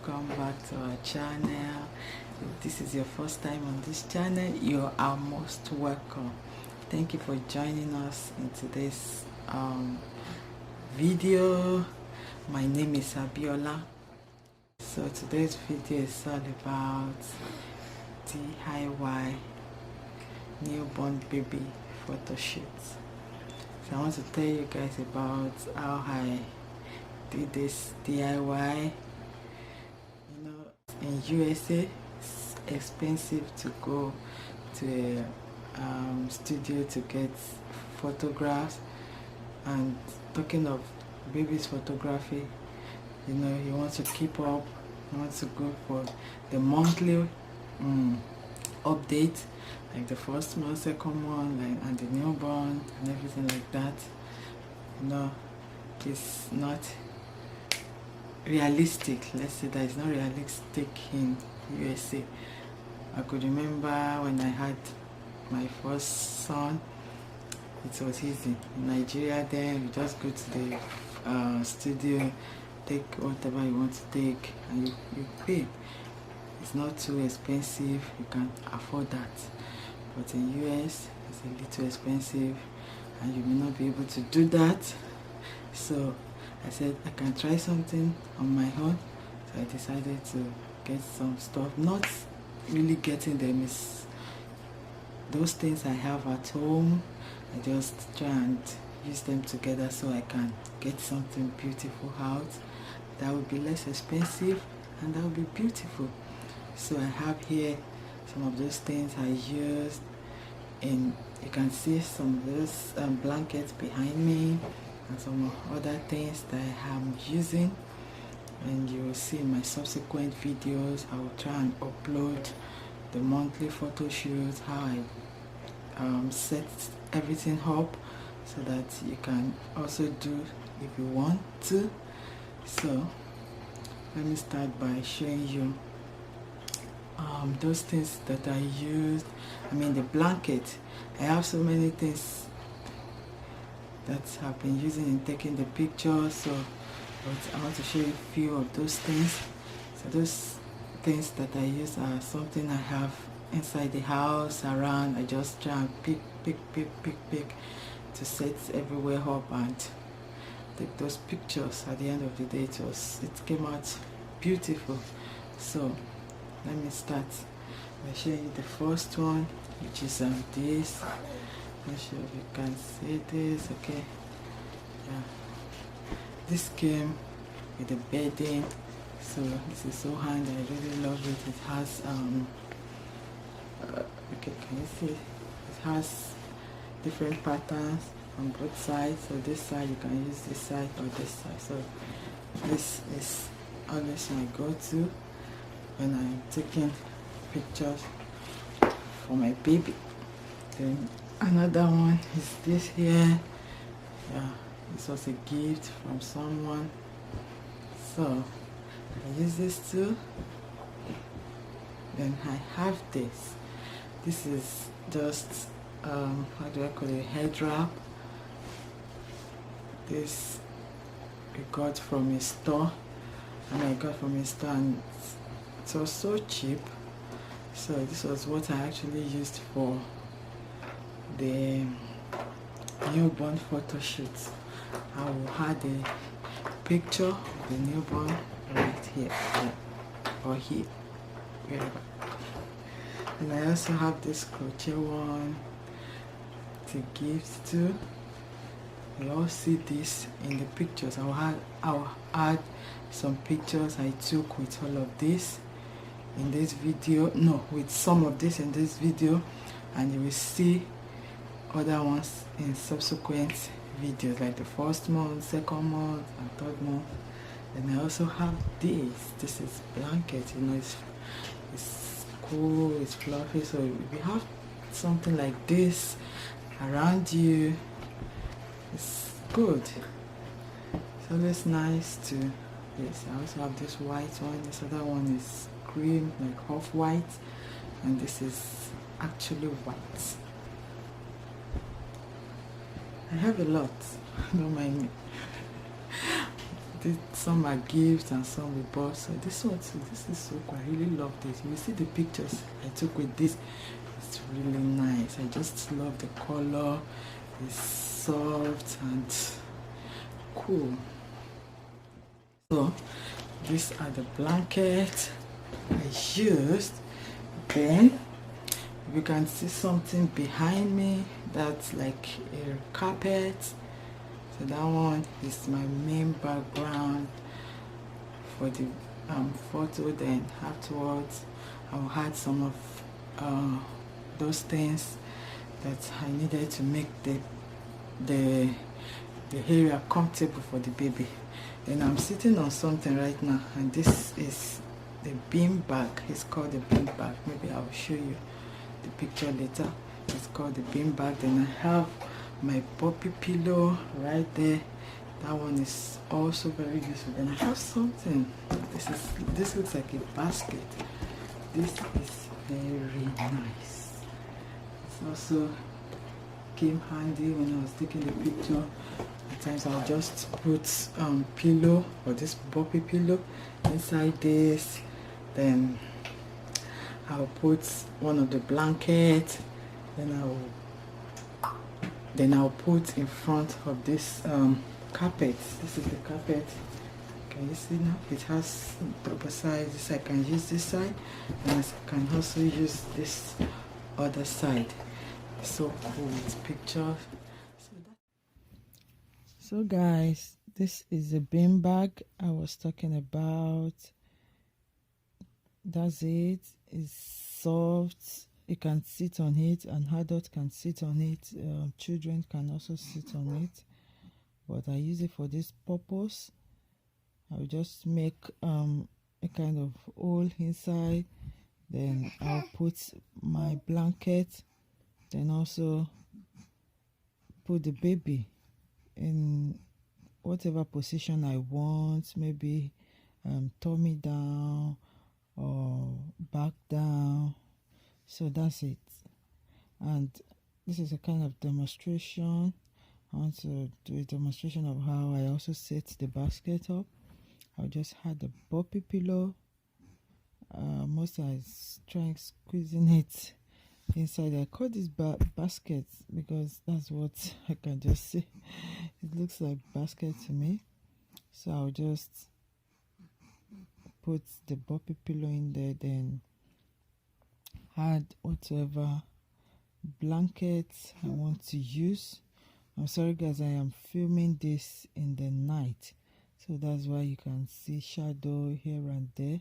welcome back to our channel. If this is your first time on this channel, you are most welcome. Thank you for joining us in today's video. My name is Abiola. So today's video is all about DIY newborn baby photo shoot. So I want to tell you guys about how I did this DIY. You know, in USA it's expensive to go to a studio to get photographs. And talking of baby's photography, you know, you want to keep up, you want to go for the monthly update, like the first month, second month, like, and the newborn and everything like that. You know, it's not realistic. Let's say that it's not realistic in USA. I could remember when I had my first son, it was easy. In Nigeria then, you just go to the studio, take whatever you want to take, and you pay. It's not too expensive, you can afford that. But in US, it's a little expensive and you may not be able to do that. So I said I can try something on my own. So I decided to get some stuff. Not really getting them, is those things I have at home. I just try and use them together so I can get something beautiful out that will be less expensive and that will be beautiful. So I have here some of those things I used, and you can see some of those blankets behind me and some other things that I am using, and you will see in my subsequent videos. I will try and upload the monthly photo shoots, how I set everything up so that you can also do if you want to. So let me start by showing you those things that I used. I mean, the blanket. I have so many things that I've been using in taking the pictures, so but I want to show you a few of those things. So those things that I use are something I have inside the house, around. I just try and pick to set everywhere up and take those pictures. At the end of the day, it came out beautiful. So let me start by showing you the first one, which is this. Not sure if you can see this. Okay, yeah, this came with the bedding, so this is so handy. I really love it. It has okay, can you see? It has different patterns on both sides. So this side you can use this side or this side. So this is always my go-to when I'm taking pictures for my baby. Then another one is this here. Yeah, this was a gift from someone, so I use this too. Then I have this. This is just how do I call it, head wrap. This we got from a store, and I got from a store, and it was so cheap. So this was what I actually used for the newborn photo shoot. I will have a picture of the newborn right here, or here, wherever. And I also have this crochet one to give to. You all see this in the pictures. I'll add some pictures I took with all of this in this video, no, with some of this in this video, and you will see other ones in subsequent videos, like the first month, second month, and third month. And I also have this is blanket. You know, it's cool, it's fluffy. So if you have something like this around you, it's good. It's always nice to this. I also have this white one. This other one is cream, like off-white, and this is actually white. I have a lot, don't mind me. some are gifts and some we bought. So this one too, this is so cool. I really love this. You see the pictures I took with this. It's really nice. I just love the color. It's soft and cool. So these are the blankets I used. Then you can see something behind me that's like a carpet. So that one is my main background for the photo. Then afterwards I'll add some of those things that I needed to make the area comfortable for the baby. Then I'm sitting on something right now, and this is the bean bag. It's called the bean bag. Maybe I'll show you the picture later. It's called the bean bag. Then I have my puppy pillow right there. That one is also very useful. Then I have something. This looks like a basket. This is very nice. It's also came handy when I was taking the picture. At times I'll just put pillow, or this puppy pillow inside this. Then I'll put one of the blankets. Then I'll put in front of this carpet. This is the carpet. Can you see now? It has double sides. I can use this side, and I can also use this other side. So cool with pictures. So guys, this is the bean bag I was talking about. That's it. It's soft. You can sit on it. An adult can sit on it. Children can also sit on it. But I use it for this purpose. I'll just make a kind of hole inside. Then I'll put my blanket. Then also put the baby in whatever position I want. Maybe tummy down or back down. So that's it. And this is a kind of demonstration. I want to do a demonstration of how I also set the basket up. I'll just add the puppy pillow. Most I trying squeezing it inside. I call this basket because that's what I can just see. It looks like basket to me. So I'll just put the puppy pillow in there, then add whatever blankets I want to use. I'm sorry guys, I am filming this in the night, so that's why you can see shadow here and there.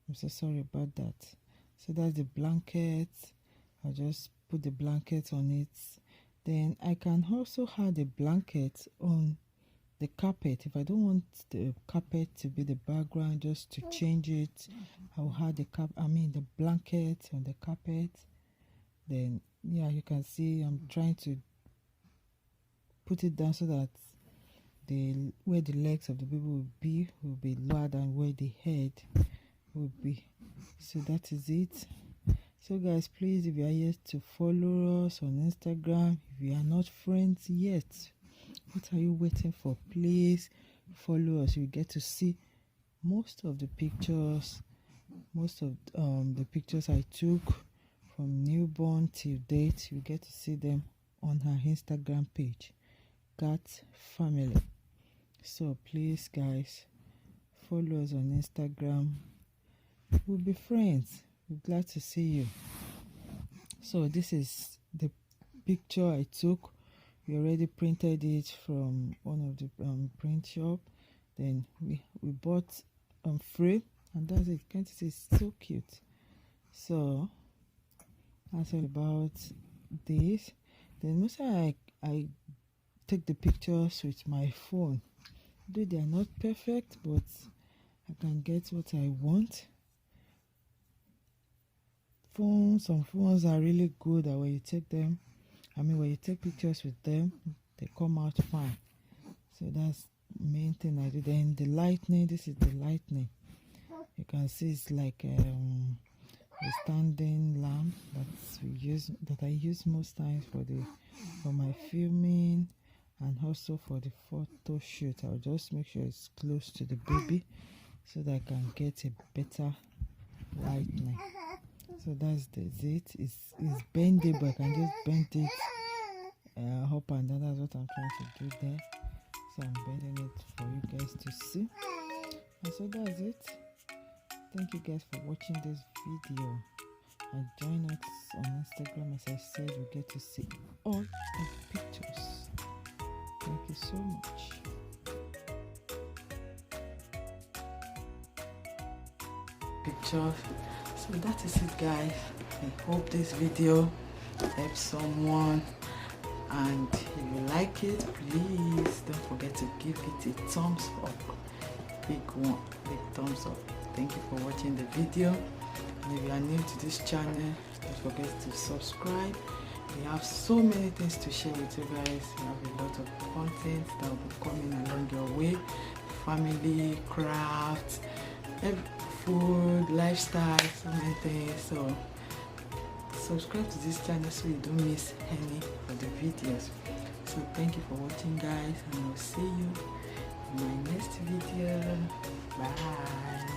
I'm so sorry about that. So that's the blanket. I'll just put the blanket on it. Then I can also add a blanket on the carpet. If I don't want the carpet to be the background, just to change it, I'll add the the blanket on the carpet. Then yeah, you can see I'm trying to put it down so that where the legs of the baby will be lower than where the head will be. So that is it. So guys, please, if you are yet to follow us on Instagram, if you are not friends yet, what are you waiting for? Please follow us. You get to see most of the pictures the pictures I took from newborn till date. You get to see them on our Instagram page, gadsfamily. So please guys, follow us on Instagram. We'll be friends. We're glad to see you. So this is the picture I took. We already printed it from one of the print shop. Then we bought frame, and that's it. Can't you see? It's so cute. So that's all about this. Then mostly I take the pictures with my phone. Though they are not perfect, but I can get what I want. Some phones are really good that when you take them, when you take pictures with them, they come out fine. So that's the main thing I do. Then the lightning, this is the lightning. You can see it's like a standing lamp that I use most times for my filming And also for the photo shoot, I'll just make sure it's close to the baby so that I can get a better lightning. So that's it. It's bendable. I can just bend it up and down. That's what I'm trying to do there. So I'm bending it for you guys to see. And so that's it. Thank you guys for watching this video. And join us on Instagram. As I said, you get to see all the pictures. Thank you so much. Pictures. So that is it, guys. I hope this video helps someone, and if you like it, please don't forget to give it a thumbs up. Big thumbs up. Thank you for watching the video. And if you are new to this channel, don't forget to subscribe. We have so many things to share with you guys. We have a lot of content that will be coming along your way. Family, crafts, food, lifestyle, so many things. So subscribe to this channel so you don't miss any of the videos. So thank you for watching, guys, and I'll see you in my next video. Bye.